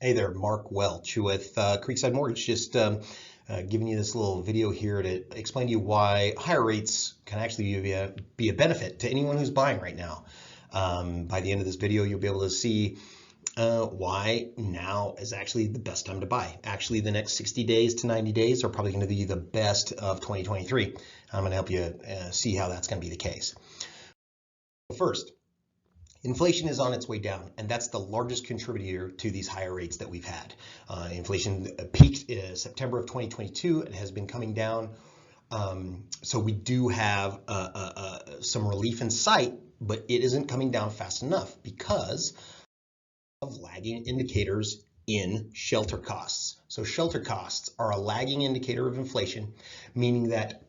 Hey there, Mark Welch with Creekside Mortgage. Just giving you this little video here to explain to you why higher rates can actually be a benefit to anyone who's buying right now. By the end of this video, you'll be able to see why now is actually the best time to buy. Actually, the next 60 days to 90 days are probably going to be the best of 2023. I'm going to help you see how that's going to be the case. First, inflation is on its way down, and that's the largest contributor to these higher rates that we've had. Inflation peaked in September of 2022 and has been coming down. So we do have some relief in sight, but it isn't coming down fast enough because of lagging indicators in shelter costs. So shelter costs are a lagging indicator of inflation, meaning that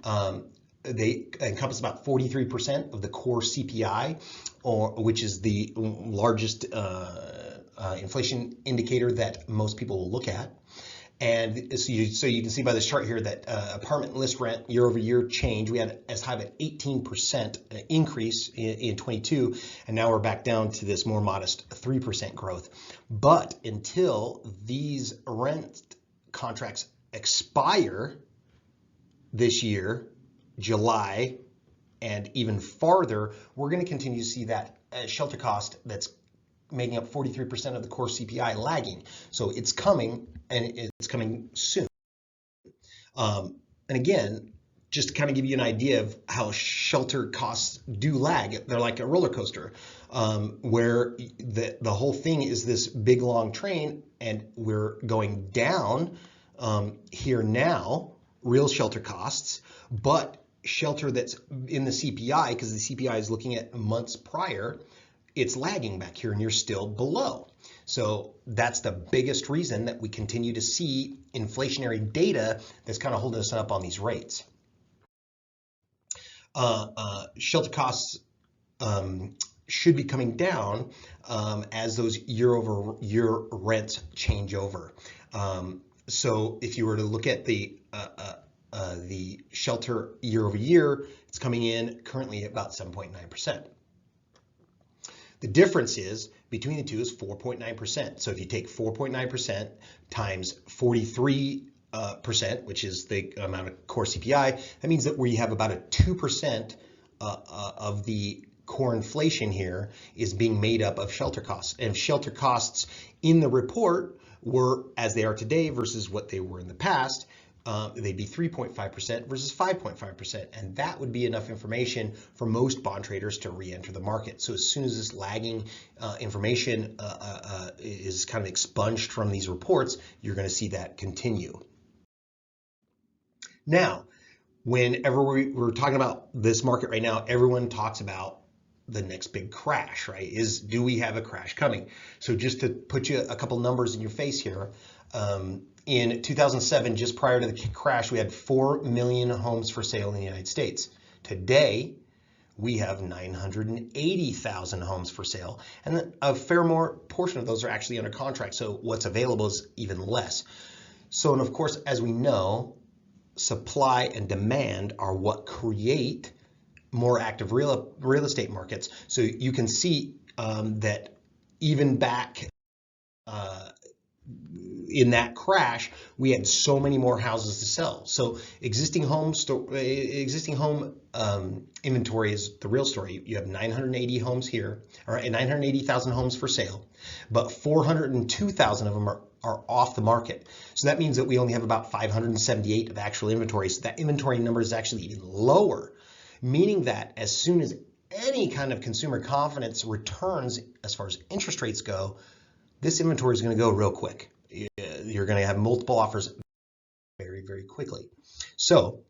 they encompass about 43% of the core CPI, which is the largest inflation indicator that most people will look at. And so you can see by this chart here that apartment list rent year over year change, we had as high as an 18% increase in 22, and now we're back down to this more modest 3% growth. But until these rent contracts expire this year, July, and even farther, we're going to continue to see that shelter cost that's making up 43% of the core CPI lagging. So it's coming, and it's coming soon. And again, just to kind of give you an idea of how shelter costs do lag, they're like a roller coaster, where the whole thing is this big long train, and we're going down here now, real shelter costs, but shelter that's in the CPI, because the CPI is looking at months prior, it's lagging back here and you're still below. So that's the biggest reason that we continue to see inflationary data that's kind of holding us up on these rates. Shelter costs should be coming down as those year over year rents change over. So if you were to look at the shelter year over year, it's coming in currently at about 7.9%. The difference is between the two is 4.9%. So if you take 4.9% times 43%, which is the amount of core CPI, that means that we have about a 2% of the core inflation here is being made up of shelter costs. And shelter costs in the report were, as they are today versus what they were in the past, they'd be 3.5% versus 5.5%, and that would be enough information for most bond traders to re-enter the market. So as soon as this lagging information is kind of expunged from these reports, you're going to see that continue. Now, whenever we're talking about this market right now, everyone talks about the next big crash, right? Do we have a crash coming? So just to put you a couple numbers in your face here, in 2007, just prior to the crash, we had 4 million homes for sale in the United States. Today, we have 980,000 homes for sale, and a fair more portion of those are actually under contract. So what's available is even less. So, and of course, as we know, supply and demand are what create more active real estate markets. So you can see that even back in that crash, we had so many more houses to sell. So existing home inventory is the real story. You have 980 homes here, or 980,000 homes for sale, but 402,000 of them are off the market. So that means that we only have about 578 of actual inventory. So that inventory number is actually even lower, meaning that as soon as any kind of consumer confidence returns as far as interest rates go, this inventory is going to go real quick. You're going to have multiple offers very, very quickly. So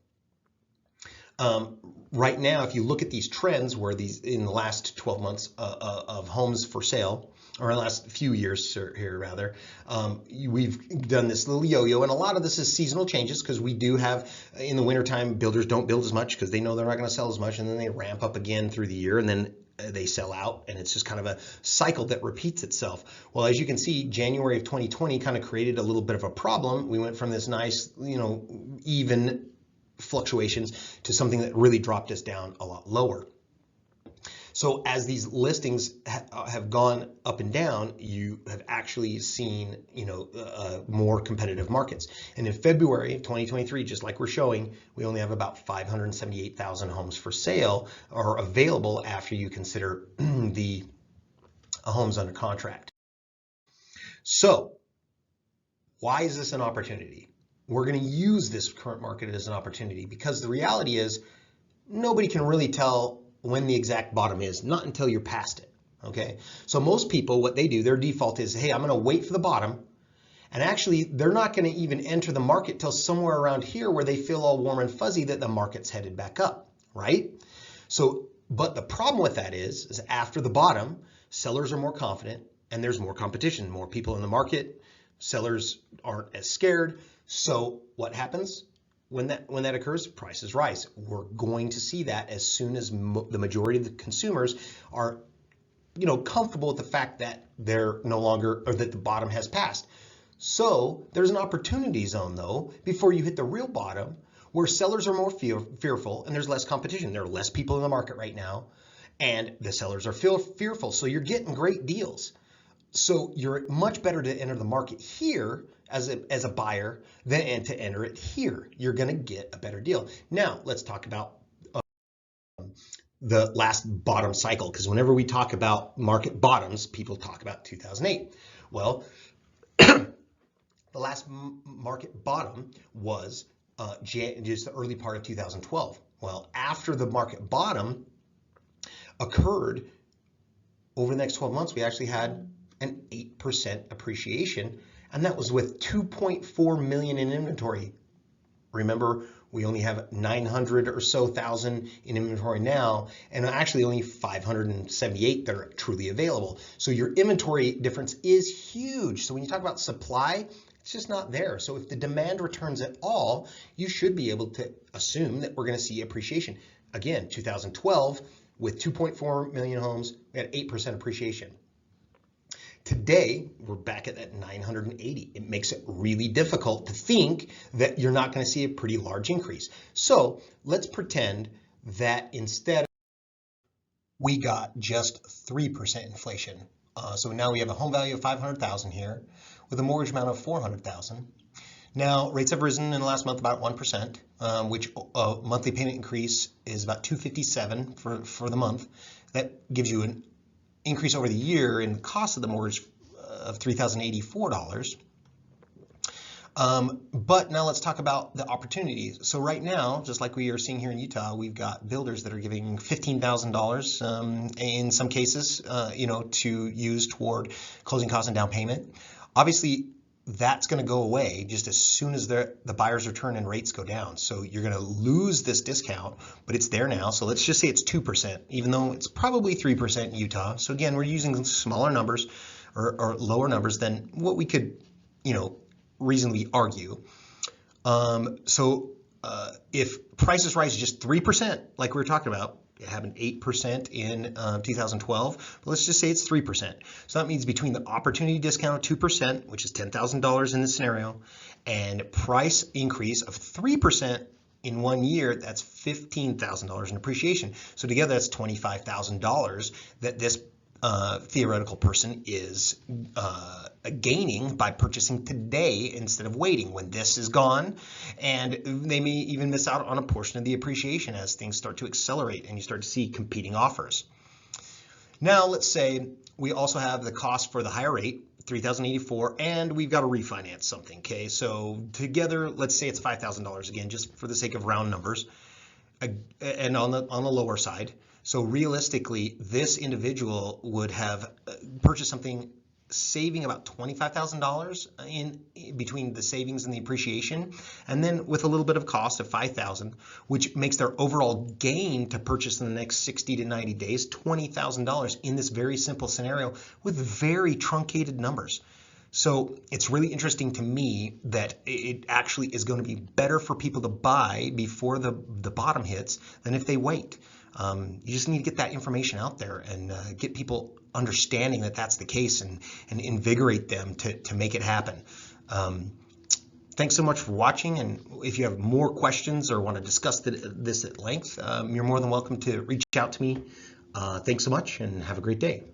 right now, if you look at these trends where in the last 12 months of homes for sale, or in the last few years here rather, we've done this little yo-yo, and a lot of this is seasonal changes because we do have, in the wintertime, builders don't build as much because they know they're not going to sell as much, and then they ramp up again through the year, and then they sell out, and it's just kind of a cycle that repeats itself. Well, as you can see, January of 2020 kind of created a little bit of a problem. We went from this nice, even fluctuations to something that really dropped us down a lot lower. So as these listings have gone up and down, you have actually seen, more competitive markets. And in February of 2023, just like we're showing, we only have about 578,000 homes for sale or available after you consider the homes under contract. So why is this an opportunity? We're going to use this current market as an opportunity because the reality is nobody can really tell when the exact bottom is, not until you're past it, okay? So most people, what they do, their default is, hey, I'm gonna wait for the bottom, and actually they're not gonna even enter the market till somewhere around here where they feel all warm and fuzzy that the market's headed back up, right? So, but the problem with that is after the bottom, sellers are more confident and there's more competition, more people in the market, sellers aren't as scared. So what happens? When that occurs, prices rise. We're going to see that as soon as the majority of the consumers are, comfortable with the fact that they're no longer, or that the bottom has passed. So there's an opportunity zone though, before you hit the real bottom, where sellers are more fearful and there's less competition. There are less people in the market right now, and the sellers are fearful. So you're getting great deals. So you're much better to enter the market here as a buyer than to enter it here. You're going to get a better deal. Now let's talk about the last bottom cycle, because whenever we talk about market bottoms, people talk about 2008. Well, the last market bottom was just the early part of 2012. Well, after the market bottom occurred, over the next 12 months, we actually had an 8% appreciation, and that was with 2.4 million in inventory. Remember, we only have 900 or so thousand in inventory now, and actually only 578 that are truly available. So your inventory difference is huge. So when you talk about supply, it's just not there. So if the demand returns at all, you should be able to assume that we're going to see appreciation. Again, 2012, with 2.4 million homes, we had 8% appreciation. Today, we're back at that 980. It makes it really difficult to think that you're not going to see a pretty large increase. So let's pretend that instead we got just 3% inflation. So now we have a home value of 500,000 here with a mortgage amount of 400,000. Now rates have risen in the last month about 1%, which monthly payment increase is about $257 for the month. That gives you an increase over the year in the cost of the mortgage of $3,084. But now let's talk about the opportunities. So right now, just like we are seeing here in Utah, we've got builders that are giving $15,000 in some cases, to use toward closing costs and down payment. Obviously, that's going to go away just as soon as the buyer's return and rates go down. So you're going to lose this discount, but it's there now. So let's just say it's 2%, even though it's probably 3% in Utah. So again, we're using smaller numbers or lower numbers than what we could, reasonably argue. If prices rise just 3%, like we were talking about, it happened 8% in 2012, but let's just say it's 3%. So that means between the opportunity discount of 2%, which is $10,000 in this scenario, and price increase of 3% in 1 year, that's $15,000 in appreciation. So together that's $25,000 that this theoretical person is gaining by purchasing today instead of waiting when this is gone, and they may even miss out on a portion of the appreciation as things start to accelerate and you start to see competing offers. Now let's say we also have the cost for the higher rate, $3,084, and we've got to refinance something. Okay, so together let's say it's $5,000 again, just for the sake of round numbers, and on the lower side. So realistically, this individual would have purchased something saving about $25,000 in between the savings and the appreciation, and then with a little bit of cost of $5,000, which makes their overall gain to purchase in the next 60 to 90 days $20,000 in this very simple scenario with very truncated numbers. So it's really interesting to me that it actually is going to be better for people to buy before the bottom hits than if they wait. You just need to get that information out there and get people understanding that that's the case and invigorate them to make it happen. Thanks so much for watching, and if you have more questions or want to discuss this at length, you're more than welcome to reach out to me Thanks so much and have a great day.